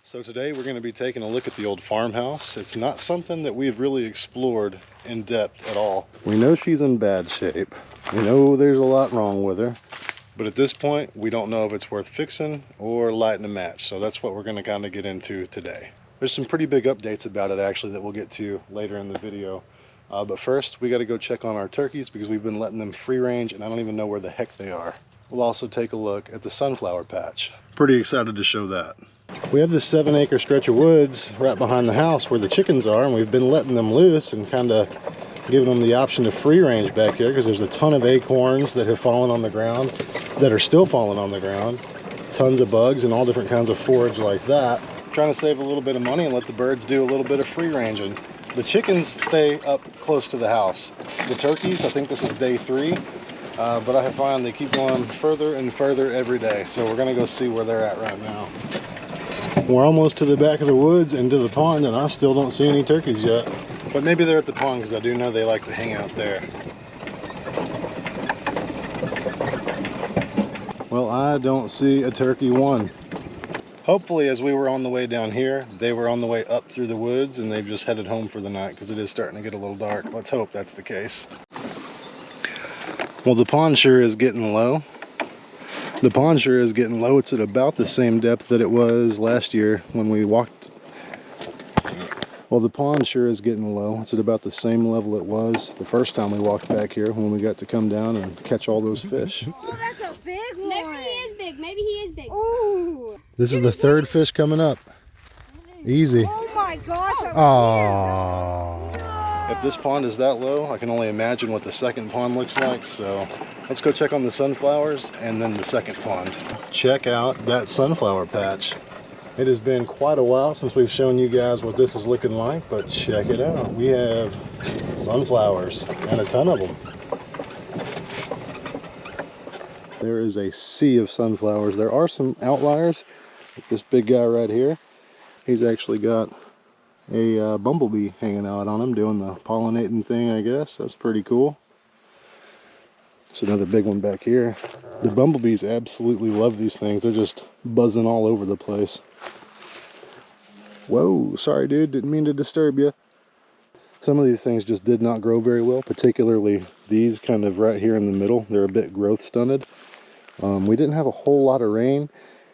So today we're going to be taking a look at the old farmhouse. It's not something that we've really explored in depth at all. We know she's in bad shape. We know there's a lot wrong with her. But at this point, we don't know if it's worth fixing or lighting a match. So that's what we're going to kind of get into today. There's some pretty big updates about it actually that we'll get to later in the video. But first, we got to go check on our turkeys because we've been letting them free range and I don't even know where the heck they are. We'll also take a look at the sunflower patch. Pretty excited to show that. We have this 7-acre stretch of woods right behind the house where the chickens are, and we've been letting them loose and kind of giving them the option to free range back here because there's a ton of acorns that have fallen on the ground, that are still falling on the ground, tons of bugs and all different kinds of forage like that. Trying to save a little bit of money and let the birds do a little bit of free ranging. The chickens stay up close to the house. The turkeys, I think this is day 3, but I have found they keep going further and further every day, so we're gonna go see where they're at right now. We're almost to the back of the woods and to the pond, and I still don't see any turkeys yet. But maybe they're at the pond because I do know they like to hang out there. Well, I don't see a turkey one. Hopefully, as we were on the way down here, they were on the way up through the woods and they've just headed home for the night because it is starting to get a little dark. Let's hope that's the case. Well, the pond sure is getting low. The pond sure is getting low. It's at about the same depth that it was last year when we walked. Well, the pond sure is getting low. It's at about the same level it was the first time we walked back here when we got to come down and catch all those fish. Oh, that's a big one. Maybe he is big. Maybe he is big. Ooh. This is the 3rd fish coming up. Easy. Oh my gosh. Aww. If this pond is that low, I can only imagine what the second pond looks like. So let's go check on the sunflowers and then the second pond. Check out that sunflower patch. It has been quite a while since we've shown you guys what this is looking like, but check it out. We have sunflowers and a ton of them. There is a sea of sunflowers. There are some outliers. Like this big guy right here. He's actually got a bumblebee hanging out on him doing the pollinating thing, I guess. That's pretty cool. There's another big one back here. The bumblebees absolutely love these things. They're just buzzing all over the place. Whoa, sorry dude, didn't mean to disturb you. Some of these things just did not grow very well, particularly these kind of right here in the middle. They're a bit growth stunted. We didn't have a whole lot of rain,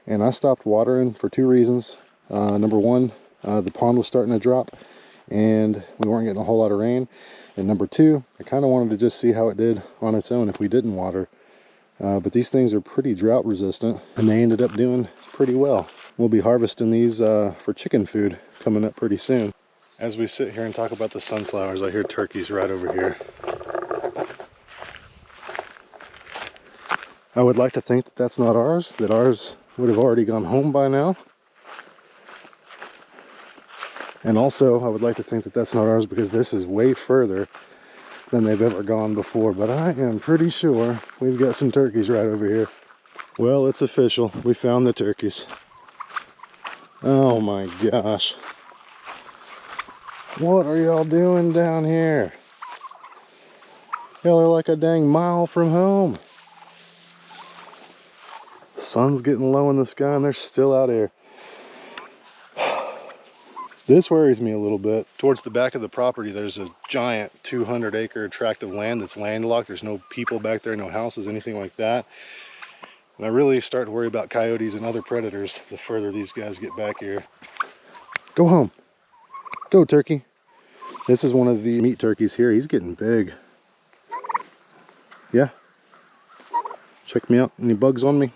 and I stopped watering for 2 reasons. Number one, the pond was starting to drop and we weren't getting a whole lot of rain. And number 2, I kind of wanted to just see how it did on its own if we didn't water. But these things are pretty drought resistant and they ended up doing pretty well. We'll be harvesting these for chicken food coming up pretty soon. As we sit here and talk about the sunflowers, I hear turkeys right over here. I would like to think that that's not ours, that ours would have already gone home by now. And also, I would like to think that that's not ours because this is way further than they've ever gone before. But I am pretty sure we've got some turkeys right over here. Well, it's official. We found the turkeys. Oh my gosh. What are y'all doing down here? Y'all are like a dang mile from home. The sun's getting low in the sky and they're still out here. This worries me a little bit. Towards the back of the property, there's a giant 200-acre tract of land that's landlocked. There's no people back there, no houses, anything like that. And I really start to worry about coyotes and other predators the further these guys get back here. Go home. Go, turkey. This is one of the meat turkeys here. He's getting big. Yeah. Check me out. Any bugs on me?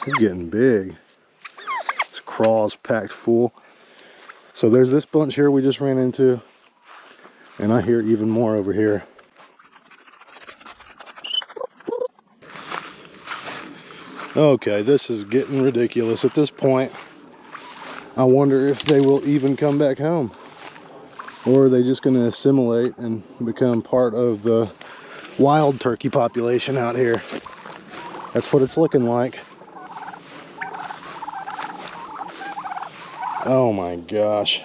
He's getting big. Crawls packed full. So there's this bunch here we just ran into, and I hear even more over here. Okay, this is getting ridiculous at this point. I wonder if they will even come back home, or are they just going to assimilate and become part of the wild turkey population out here? That's what it's looking like. Oh my gosh.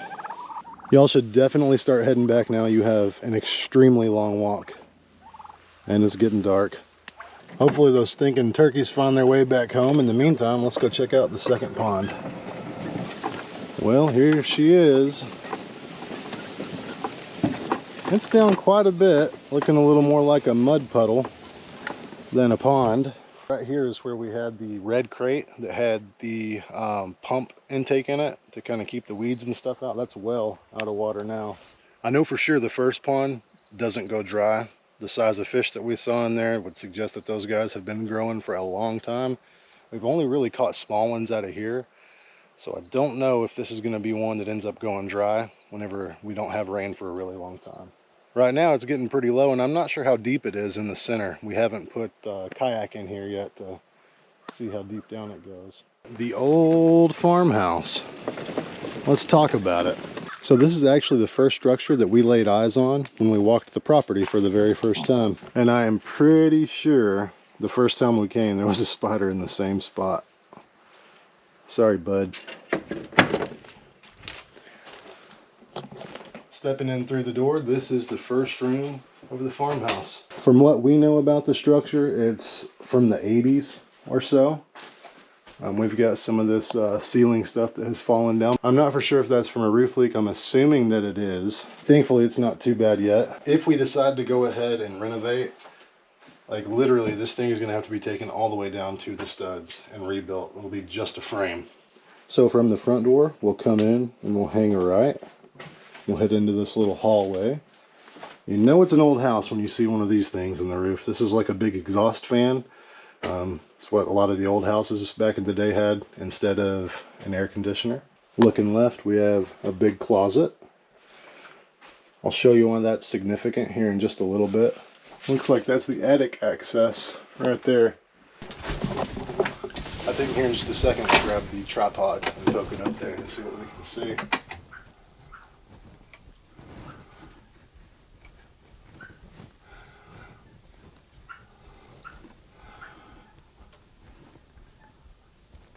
Y'all should definitely start heading back now. You have an extremely long walk and it's getting dark. Hopefully those stinking turkeys find their way back home. In the meantime, let's go check out the second pond. Well, here she is. It's down quite a bit, looking a little more like a mud puddle than a pond. Right here is where we had the red crate that had the pump intake in it to kind of keep the weeds and stuff out. That's well out of water now. I know for sure the first pond doesn't go dry. The size of fish that we saw in there would suggest that those guys have been growing for a long time. We've only really caught small ones out of here, so I don't know if this is going to be one that ends up going dry whenever we don't have rain for a really long time. Right now it's getting pretty low, and I'm not sure how deep it is in the center. We haven't put kayak in here yet to see how deep down it goes. The old farmhouse. Let's talk about it. So this is actually the first structure that we laid eyes on when we walked the property for the very first time. And I am pretty sure the first time we came there was a spider in the same spot. Sorry, bud. Stepping in through the door, this is the first room of the farmhouse. From what we know about the structure, it's from the 80s or so. We've got some of this ceiling stuff that has fallen down. I'm not for sure if that's from a roof leak. I'm assuming that it is. Thankfully, it's not too bad yet. If we decide to go ahead and renovate, like literally this thing is gonna have to be taken all the way down to the studs and rebuilt. It'll be just a frame. So from the front door, we'll come in and we'll hang a right. We'll head into this little hallway. You know it's an old house when you see one of these things in the roof. This is like a big exhaust fan. It's what a lot of the old houses back in the day had instead of an air conditioner. Looking left, we have a big closet. I'll show you why that's significant here in just a little bit. Looks like that's the attic access right there. I think here in just a second we'll grab the tripod and poke it up there and see what we can see.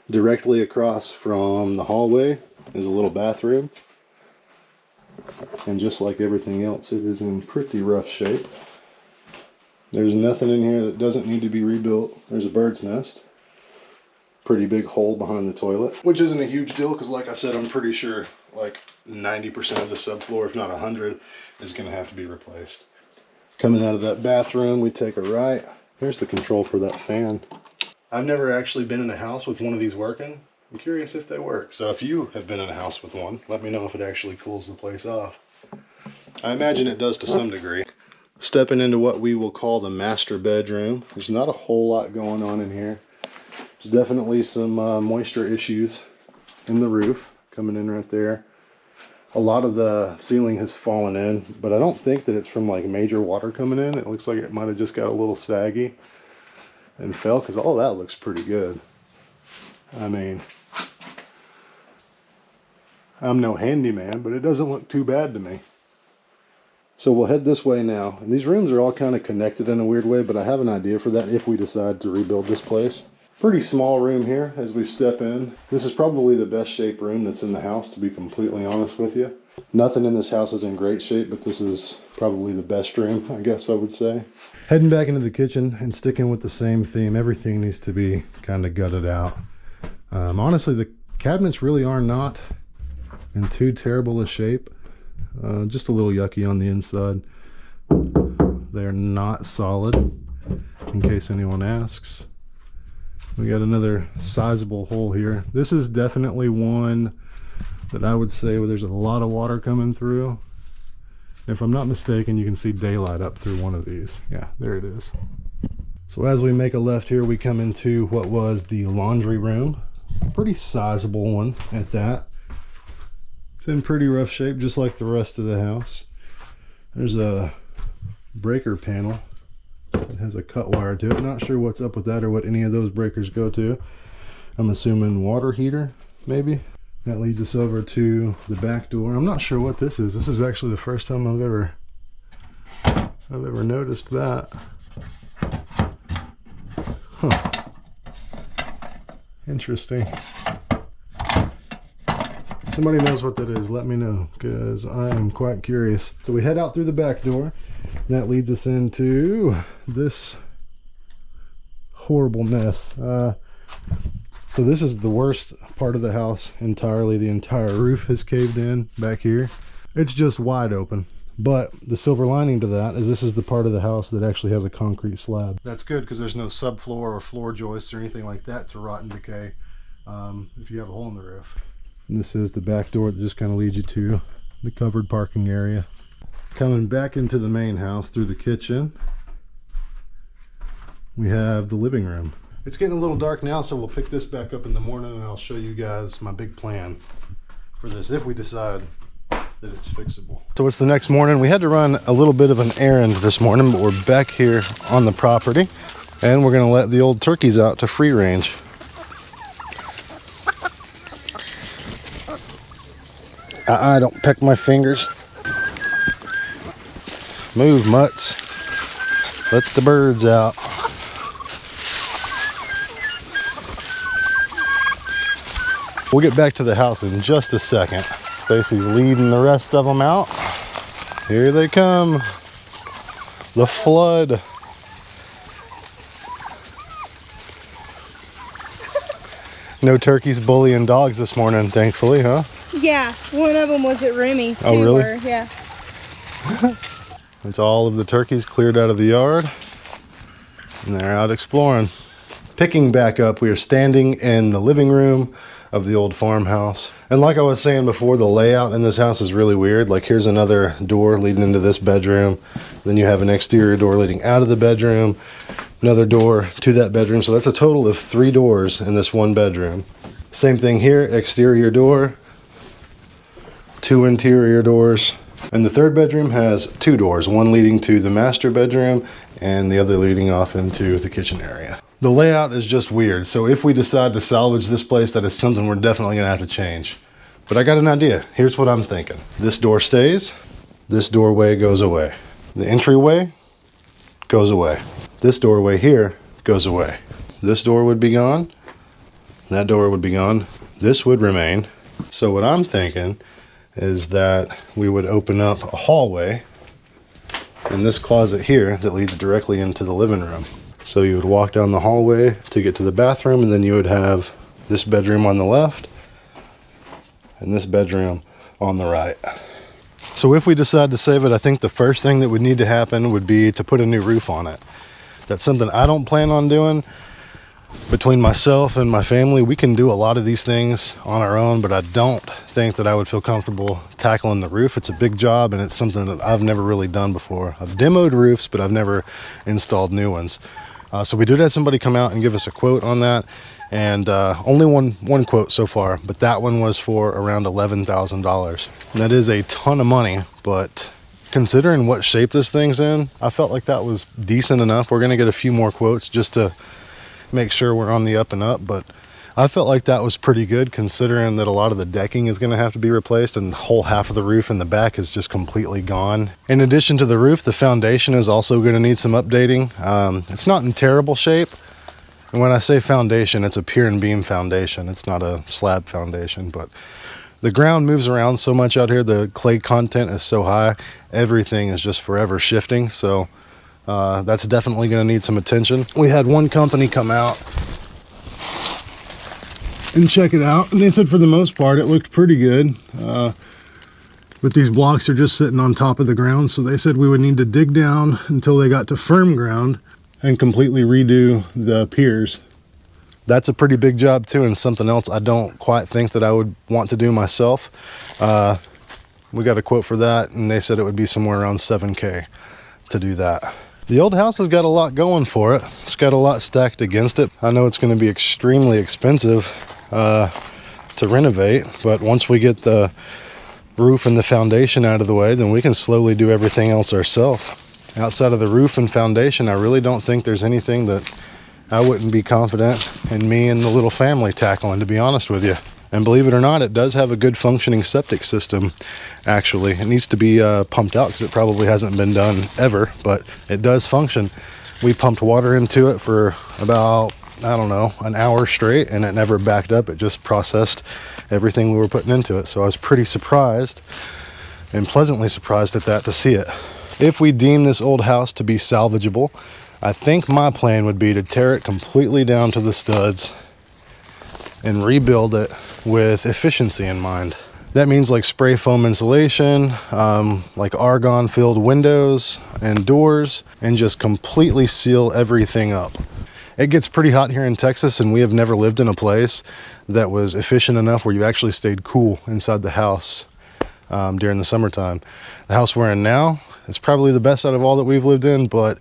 Directly across from the hallway is a little bathroom. And just like everything else, it is in pretty rough shape. There's nothing in here that doesn't need to be rebuilt. There's a bird's nest. Pretty big hole behind the toilet, which isn't a huge deal because like I said, I'm pretty sure like 90% of the subfloor, if not 100, is going to have to be replaced. Coming out of that bathroom, we take a right. Here's the control for that fan. I've never actually been in a house with one of these working. I'm curious if they work. So if you have been in a house with one, let me know if it actually cools the place off. I imagine it does to some degree. Stepping into what we will call the master bedroom. There's not a whole lot going on in here. There's definitely some moisture issues in the roof coming in right there. A lot of the ceiling has fallen in, but I don't think that it's from like major water coming in. It looks like it might have just got a little saggy and fell, because all that looks pretty good. I mean, I'm no handyman, but it doesn't look too bad to me. So we'll head this way now. And these rooms are all kind of connected in a weird way, but I have an idea for that if we decide to rebuild this place. Pretty small room here as we step in. This is probably the best shaped room that's in the house, to be completely honest with you. Nothing in this house is in great shape, but this is probably the best room, I guess I would say. Heading back into the kitchen and sticking with the same theme. Everything needs to be kind of gutted out. Honestly, the cabinets really are not in too terrible a shape. Just a little yucky on the inside. They're not solid, in case anyone asks. We got another sizable hole here. This is definitely one that I would say where there's a lot of water coming through. If I'm not mistaken, you can see daylight up through one of these. Yeah, there it is. So as we make a left here, we come into what was the laundry room. Pretty sizable one at that. It's in pretty rough shape, just like the rest of the house. There's a breaker panel that has a cut wire to it. Not sure what's up with that or what any of those breakers go to. I'm assuming water heater, maybe. That leads us over to the back door. I'm not sure what this is. This is actually the first time I've ever noticed that. Huh. Interesting. Somebody knows what that is, let me know, because I am quite curious. So we head out through the back door. That leads us into this horrible mess. So this is the worst part of the house entirely. The entire roof has caved in back here. It's just wide open. But the silver lining to that is this is the part of the house that actually has a concrete slab. That's good because there's no subfloor or floor joists or anything like that to rot and decay if you have a hole in the roof. And this is the back door that just kind of leads you to the covered parking area. Coming back into the main house through the kitchen, we have the living room. It's getting a little dark now, so we'll pick this back up in the morning and I'll show you guys my big plan for this if we decide that it's fixable. So it's the next morning. We had to run a little bit of an errand this morning, but we're back here on the property and we're gonna let the old turkeys out to free range. Don't peck my fingers. Move, mutts. Let the birds out. We'll get back to the house in just a second. Stacy's leading the rest of them out. Here they come. The flood. No turkeys bullying dogs this morning, thankfully, huh? Yeah, one of them was at Remy. Oh, really? Yeah. It's all of the turkeys cleared out of the yard and they're out exploring. Picking back up, we are standing in the living room of the old farmhouse. And like I was saying before, the layout in this house is really weird. Like here's another door leading into this bedroom. Then you have an exterior door leading out of the bedroom, another door to that bedroom. So that's a total of 3 doors in this one bedroom. Same thing here, exterior door, 2 interior doors. And the third bedroom has 2 doors, one leading to the master bedroom and the other leading off into the kitchen area. The layout is just weird, so if we decide to salvage this place, that is something we're definitely gonna have to change. But I got an idea. Here's what I'm thinking. This door stays, this doorway goes away. The entryway goes away. This doorway here goes away. This door would be gone, that door would be gone, this would remain. So what I'm thinking is that we would open up a hallway in this closet here that leads directly into the living room. So you would walk down the hallway to get to the bathroom, and then you would have this bedroom on the left and this bedroom on the right. So if we decide to save it, I think the first thing that would need to happen would be to put a new roof on it. That's something I don't plan on doing. Between myself and my family, we can do a lot of these things on our own, but I don't think that I would feel comfortable tackling the roof. It's a big job and it's something that I've never really done before. I've demoed roofs, but I've never installed new ones. So we did have somebody come out and give us a quote on that, and only one quote so far, but that one was for around $11,000. And that is a ton of money, but considering what shape this thing's in, I felt like that was decent enough. We're gonna get a few more quotes just to make sure we're on the up and up, but I felt like that was pretty good considering that a lot of the decking is going to have to be replaced and the whole half of the roof in the back is just completely gone. In addition to the roof, the foundation is also going to need some updating. It's not in terrible shape, and when I say foundation, it's a pier and beam foundation. It's not a slab foundation, but the ground moves around so much out here. The clay content is so high, everything is just forever shifting. So that's definitely going to need some attention. We had one company come out and check it out, and they said for the most part it looked pretty good, but these blocks are just sitting on top of the ground, so they said we would need to dig down until they got to firm ground and completely redo the piers. That's a pretty big job too, and something else I don't quite think that I would want to do myself. We got a quote for that, and they said it would be somewhere around $7K to do that. The old house has got a lot going for it. It's got a lot stacked against it. I know it's going to be extremely expensive to renovate, but once we get the roof and the foundation out of the way, then we can slowly do everything else ourselves. Outside of the roof and foundation, I really don't think there's anything that I wouldn't be confident in me and the little family tackling, to be honest with you. And believe it or not, it does have a good functioning septic system. Actually, it needs to be pumped out because it probably hasn't been done ever, but it does function. We pumped water into it for about, I don't know, an hour straight, and it never backed up. It just processed everything we were putting into it. So I was pretty surprised and pleasantly surprised at that, to see it. If we deem this old house to be salvageable, I think my plan would be to tear it completely down to the studs and rebuild it with efficiency in mind. That means like spray foam insulation, like argon filled windows and doors, and just completely seal everything up. It gets pretty hot here in Texas, and we have never lived in a place that was efficient enough where you actually stayed cool inside the house during the summertime. The house we're in now is probably the best out of all that we've lived in, but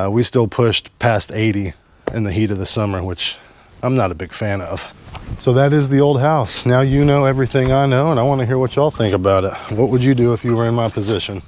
we still pushed past 80 in the heat of the summer, which I'm not a big fan of. So that is the old house. Now you know everything I know, and I want to hear what y'all think about it. What would you do if you were in my position?